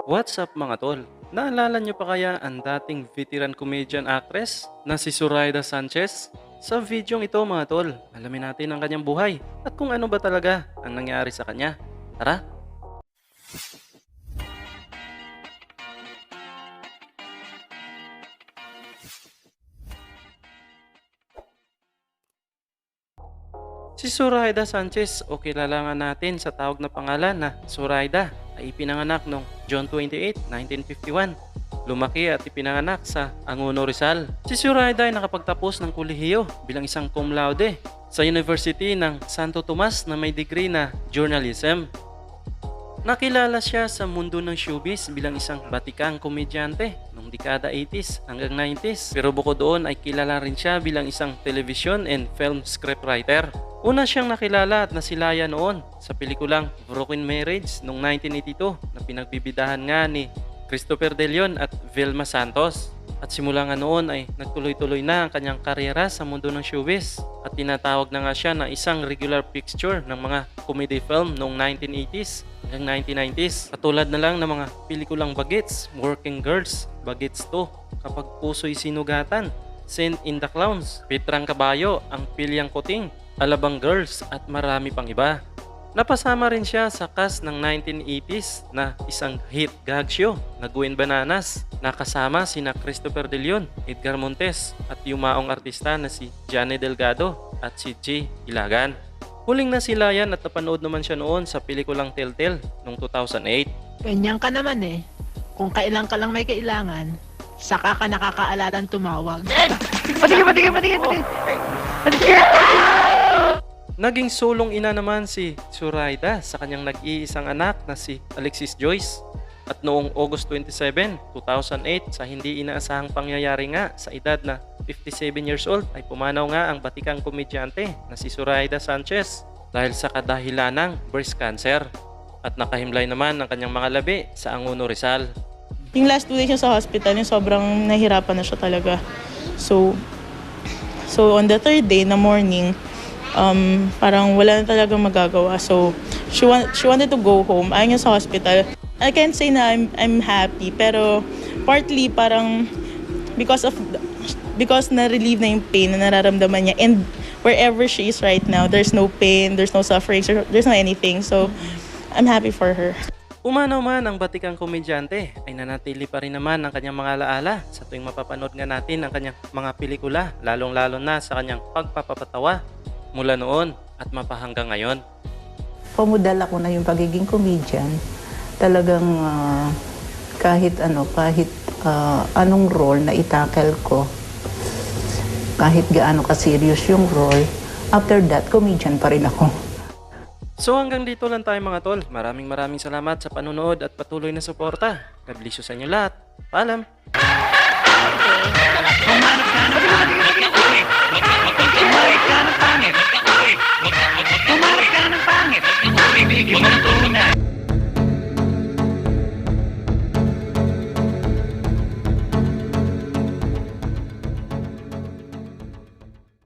What's up mga tol? Naalala nyo pa kaya ang dating veteran comedian actress na si Zoraida Sanchez? Sa videong ito mga tol, alamin natin ang kanyang buhay at kung ano ba talaga ang nangyari sa kanya. Tara! Si Zoraida Sanchez o kilala nga natin sa tawag na pangalan na Zoraida ay ipinanganak noong June 28, 1951. Lumaki at ipinanganak sa Angono, Rizal. Si Zoraida ay nakapagtapos ng kolehiyo bilang isang cum laude sa University ng Santo Tomas na may degree na journalism. Nakilala siya sa mundo ng showbiz bilang isang batikang komedyante noong dekada 80s hanggang 90s. Pero bukod doon ay kilala rin siya bilang isang television and film scriptwriter. Una siyang nakilala at nasilaya noon sa pelikulang Broken Marriage noong 1982 na pinagbibidahan nga ni Christopher De Leon at Vilma Santos. At simula nga noon ay nagtuloy-tuloy na ang kanyang karyera sa mundo ng showbiz at tinatawag na nga siya na isang regular fixture ng mga comedy film noong 1980s hanggang 1990s. Katulad na lang ng mga pelikulang Bagets, Working Girls, Bagets 2, Kapag Puso'y Sinugatan, Saint in the Clowns, Pitrang Kabayo, Ang Pilyang Kuting, Alabang Girls at marami pang iba. Napasama rin siya sa cast ng 1980s na isang hit gag show na Gwen Bananas. Nakasama sina Christopher De Leon, Edgar Montes at yumaong artista na si Johnny Delgado at si Jay Ilagan. Huling nasilayan at napanood naman siya noon sa pelikulang Telltale noong 2008. Ganyan ka naman eh. Kung kailan ka lang may kailangan, saka ka nakakaalalang tumawag. Patigil! Naging sulong ina naman si Zoraida sa kanyang nag-iisang anak na si Alexis Joyce. At noong August 27, 2008 sa hindi inaasahang pangyayari nga sa edad na 57 years old ay pumanaw nga ang batikang komedyante na si Zoraida Sanchez dahil sa kadahilan ng breast cancer. At nakahimlay naman ang kanyang mga labi sa Angono, Rizal. Yung last 2 days niya sa hospital, yung sobrang nahirapan na siya talaga. So on the third day na morning, parang wala na talagang magagawa. So she wanted to go home. Ayaw niya sa hospital. I can't say na I'm happy, pero partly parang because na-relieve na yung pain na nararamdaman niya, and wherever she is right now, there's no pain, there's no suffering, there's no anything. So I'm happy for her. Umano man ang batikang komedyante ay nanatili pa rin naman ang kanyang mga alaala sa tuwing mapapanood nga natin ang kanyang mga pelikula, lalong-lalo na sa kanyang pagpapatawa mula noon at mapahanggang ngayon. Pumudal ako na yung pagiging comedian. Talagang kahit anong role na itakel ko, kahit gaano ka-serious yung role, after that, comedian pa rin ako. So hanggang dito lang tayo mga tol. Maraming salamat sa panonood at patuloy na suporta. God bless you sa inyo lahat. Paalam! Tumarik ka ng pangit.